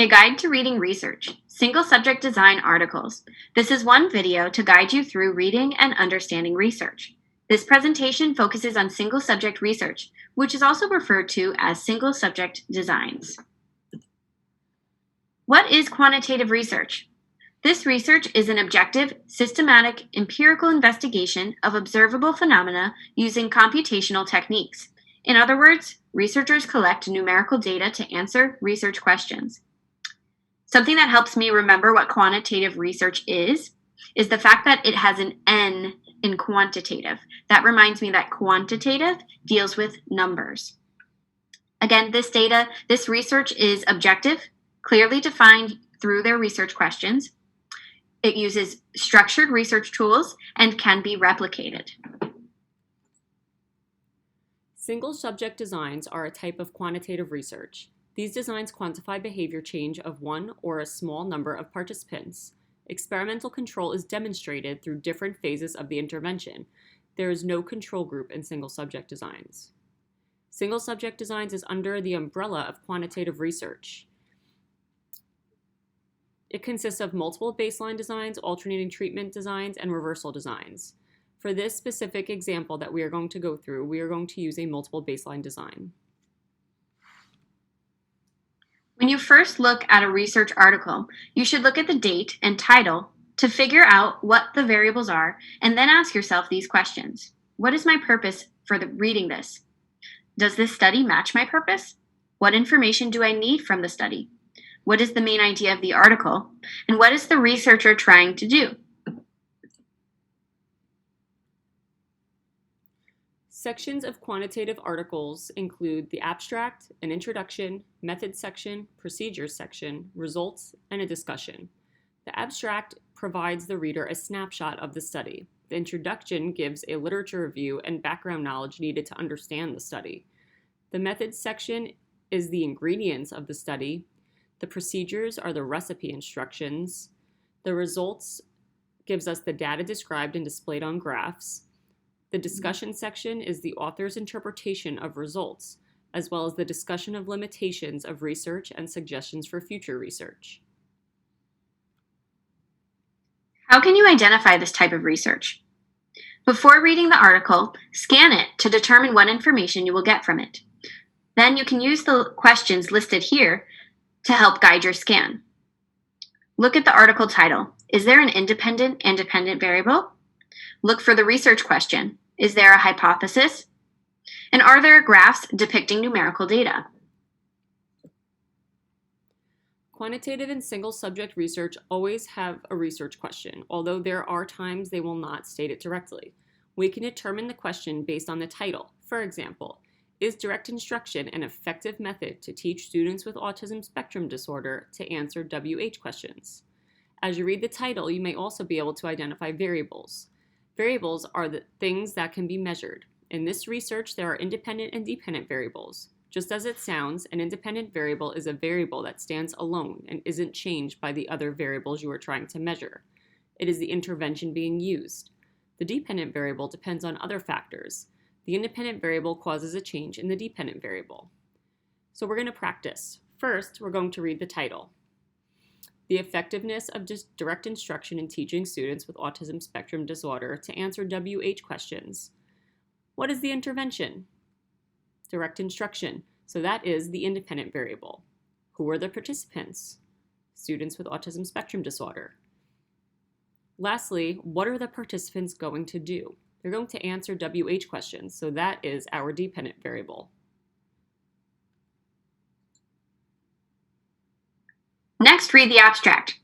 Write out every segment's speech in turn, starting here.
A Guide to Reading Research, Single Subject Design Articles. This is one video to guide you through reading and understanding research. This presentation focuses on single subject research, which is also referred to as single subject designs. What is quantitative research? This research is an objective, systematic, empirical investigation of observable phenomena using computational techniques. In other words, researchers collect numerical data to answer research questions. Something that helps me remember what quantitative research is the fact that it has an N in quantitative. That reminds me that quantitative deals with numbers. Again, this research is objective, clearly defined through their research questions. It uses structured research tools and can be replicated. Single subject designs are a type of quantitative research. These designs quantify behavior change of one or a small number of participants. Experimental control is demonstrated through different phases of the intervention. There is no control group in single subject designs. Single subject designs is under the umbrella of quantitative research. It consists of multiple baseline designs, alternating treatment designs, and reversal designs. For this specific example that we are going to go through, we are going to use a multiple baseline design. When you first look at a research article, you should look at the date and title to figure out what the variables are, and then ask yourself these questions. What is my purpose for reading this? Does this study match my purpose? What information do I need from the study? What is the main idea of the article? And what is the researcher trying to do? Sections of quantitative articles include the abstract, an introduction, methods section, procedures section, results, and a discussion. The abstract provides the reader a snapshot of the study. The introduction gives a literature review and background knowledge needed to understand the study. The methods section is the ingredients of the study. The procedures are the recipe instructions. The results gives us the data described and displayed on graphs. The discussion section is the author's interpretation of results, as well as the discussion of limitations of research and suggestions for future research. How can you identify this type of research? Before reading the article, scan it to determine what information you will get from it. Then you can use the questions listed here to help guide your scan. Look at the article title. Is there an independent and dependent variable? Look for the research question. Is there a hypothesis? And are there graphs depicting numerical data? Quantitative and single subject research always have a research question, although there are times they will not state it directly. We can determine the question based on the title. For example, is direct instruction an effective method to teach students with autism spectrum disorder to answer WH questions? As you read the title, you may also be able to identify variables. Variables are the things that can be measured. In this research, there are independent and dependent variables. Just as it sounds, an independent variable is a variable that stands alone and isn't changed by the other variables you are trying to measure. It is the intervention being used. The dependent variable depends on other factors. The independent variable causes a change in the dependent variable. So we're going to practice. First, we're going to read the title. The effectiveness of direct instruction in teaching students with autism spectrum disorder to answer WH questions. What is the intervention? Direct instruction. So that is the independent variable. Who are the participants? Students with autism spectrum disorder. Lastly, what are the participants going to do? They're going to answer WH questions, so that is our dependent variable. Next, read the abstract.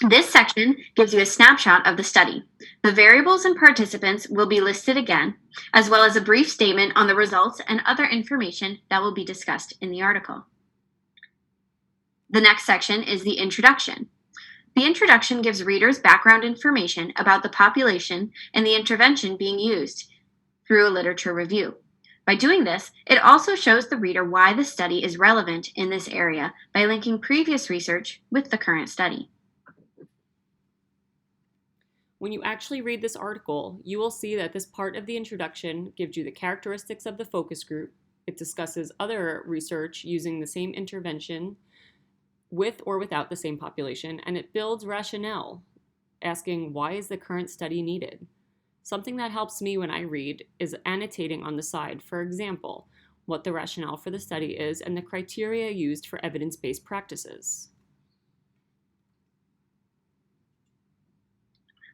This section gives you a snapshot of the study. The variables and participants will be listed again, as well as a brief statement on the results and other information that will be discussed in the article. The next section is the introduction. The introduction gives readers background information about the population and the intervention being used through a literature review. By doing this, it also shows the reader why the study is relevant in this area by linking previous research with the current study. When you actually read this article, you will see that this part of the introduction gives you the characteristics of the focus group. It discusses other research using the same intervention with or without the same population, and it builds rationale, asking why is the current study needed? Something that helps me when I read is annotating on the side, for example, what the rationale for the study is and the criteria used for evidence-based practices.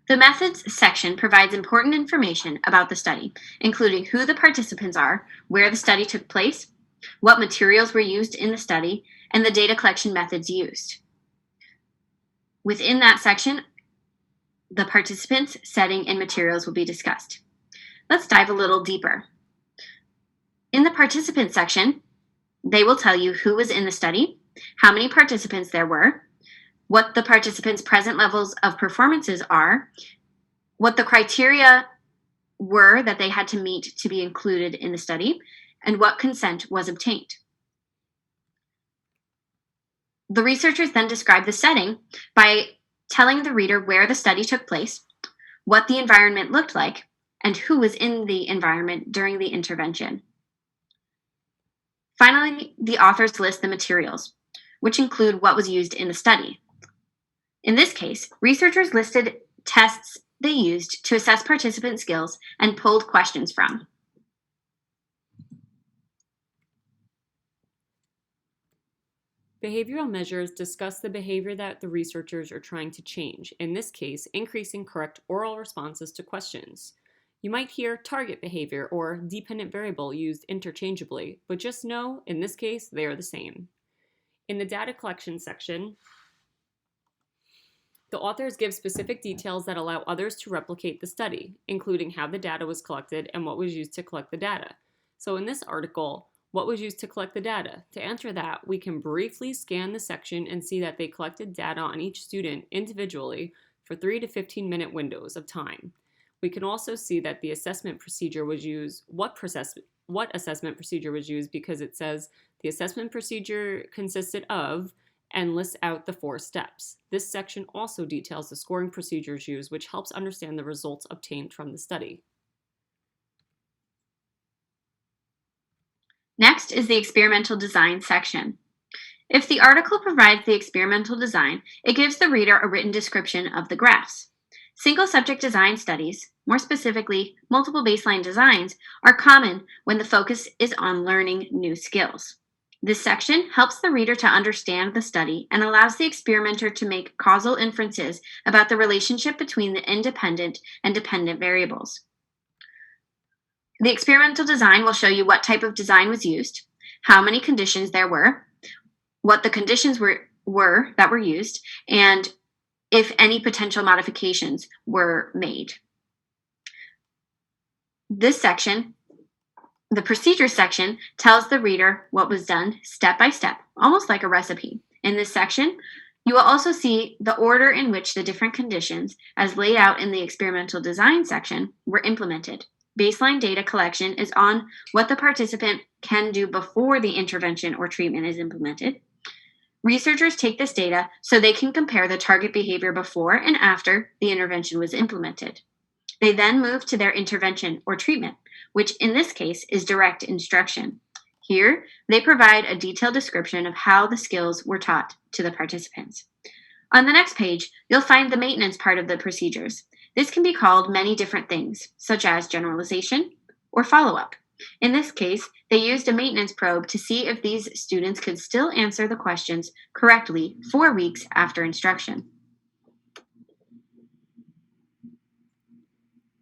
The methods section provides important information about the study, including who the participants are, where the study took place, what materials were used in the study, and the data collection methods used. Within that section, the participants, setting, and materials will be discussed. Let's dive a little deeper. In the participants section, they will tell you who was in the study, how many participants there were, what the participants' present levels of performances are, what the criteria were that they had to meet to be included in the study, and what consent was obtained. The researchers then describe the setting by telling the reader where the study took place, what the environment looked like, and who was in the environment during the intervention. Finally, the authors list the materials, which include what was used in the study. In this case, researchers listed tests they used to assess participant skills and pulled questions from. Behavioral measures discuss the behavior that the researchers are trying to change, in this case, increasing correct oral responses to questions. You might hear target behavior or dependent variable used interchangeably, but just know, in this case, they are the same. In the data collection section, the authors give specific details that allow others to replicate the study, including how the data was collected and what was used to collect the data. So in this article, what was used to collect the data? To answer that, we can briefly scan the section and see that they collected data on each student individually for 3 to 15-minute windows of time. We can also see that the assessment procedure was used, what assessment procedure was used, because it says the assessment procedure consisted of and lists out the 4 steps. This section also details the scoring procedures used, which helps understand the results obtained from the study. Next is the experimental design section. If the article provides the experimental design, it gives the reader a written description of the graphs. Single subject design studies, more specifically multiple baseline designs, are common when the focus is on learning new skills. This section helps the reader to understand the study and allows the experimenter to make causal inferences about the relationship between the independent and dependent variables. The experimental design will show you what type of design was used, how many conditions there were, what the conditions were that were used, and if any potential modifications were made. This section, the procedures section, tells the reader what was done step by step, almost like a recipe. In this section, you will also see the order in which the different conditions, as laid out in the experimental design section, were implemented. Baseline data collection is on what the participant can do before the intervention or treatment is implemented. Researchers take this data so they can compare the target behavior before and after the intervention was implemented. They then move to their intervention or treatment, which in this case is direct instruction. Here, they provide a detailed description of how the skills were taught to the participants. On the next page, you'll find the maintenance part of the procedures. This can be called many different things, such as generalization or follow-up. In this case, they used a maintenance probe to see if these students could still answer the questions correctly 4 weeks after instruction.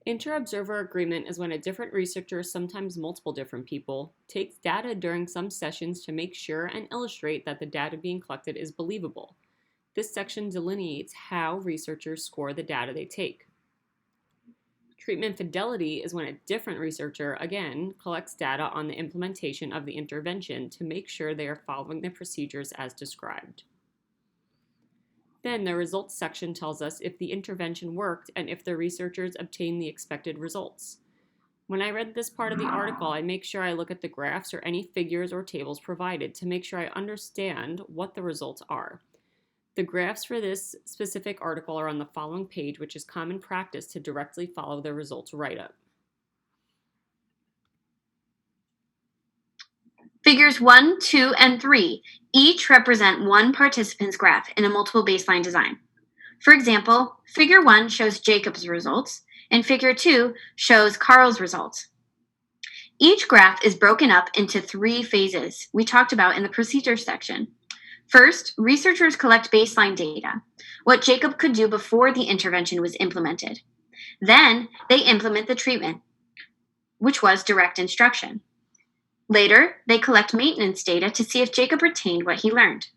Inter-observer agreement is when a different researcher, sometimes multiple different people, takes data during some sessions to make sure and illustrate that the data being collected is believable. This section delineates how researchers score the data they take. Treatment fidelity is when a different researcher, again, collects data on the implementation of the intervention to make sure they are following the procedures as described. Then the results section tells us if the intervention worked and if the researchers obtained the expected results. When I read this part of the article, I make sure I look at the graphs or any figures or tables provided to make sure I understand what the results are. The graphs for this specific article are on the following page, which is common practice to directly follow the results write-up. Figures 1, 2, and 3 each represent one participant's graph in a multiple baseline design. For example, Figure 1 shows Jacob's results, and Figure 2 shows Carl's results. Each graph is broken up into 3 phases we talked about in the procedures section. First, researchers collect baseline data, what Jacob could do before the intervention was implemented. Then, they implement the treatment, which was direct instruction. Later, they collect maintenance data to see if Jacob retained what he learned.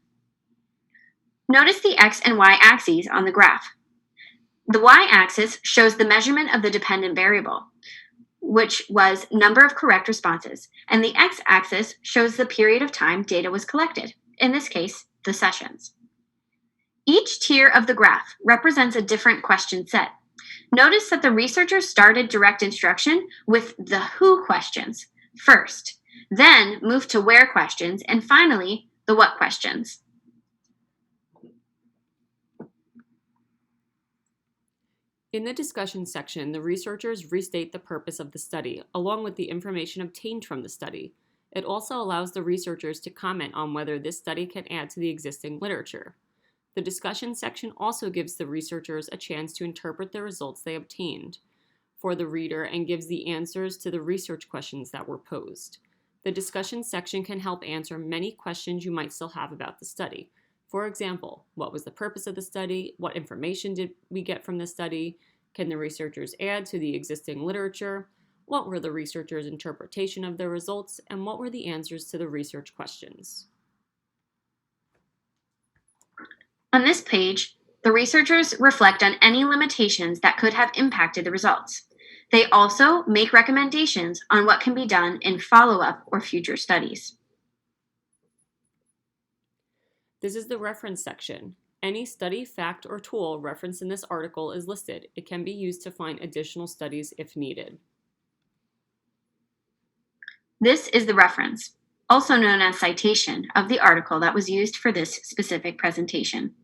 Notice the x and y axes on the graph. The y-axis shows the measurement of the dependent variable, which was number of correct responses, and the x-axis shows the period of time data was collected, in this case, the sessions. Each tier of the graph represents a different question set. Notice that the researchers started direct instruction with the who questions first, then moved to where questions, and finally, the what questions. In the discussion section, the researchers restate the purpose of the study, along with the information obtained from the study. It also allows the researchers to comment on whether this study can add to the existing literature. The discussion section also gives the researchers a chance to interpret the results they obtained for the reader and gives the answers to the research questions that were posed. The discussion section can help answer many questions you might still have about the study. For example, what was the purpose of the study? What information did we get from the study? Can the researchers add to the existing literature? What were the researchers' interpretation of the results? And what were the answers to the research questions? On this page, the researchers reflect on any limitations that could have impacted the results. They also make recommendations on what can be done in follow-up or future studies. This is the reference section. Any study, fact, or tool referenced in this article is listed. It can be used to find additional studies if needed. This is the reference, also known as citation, of the article that was used for this specific presentation.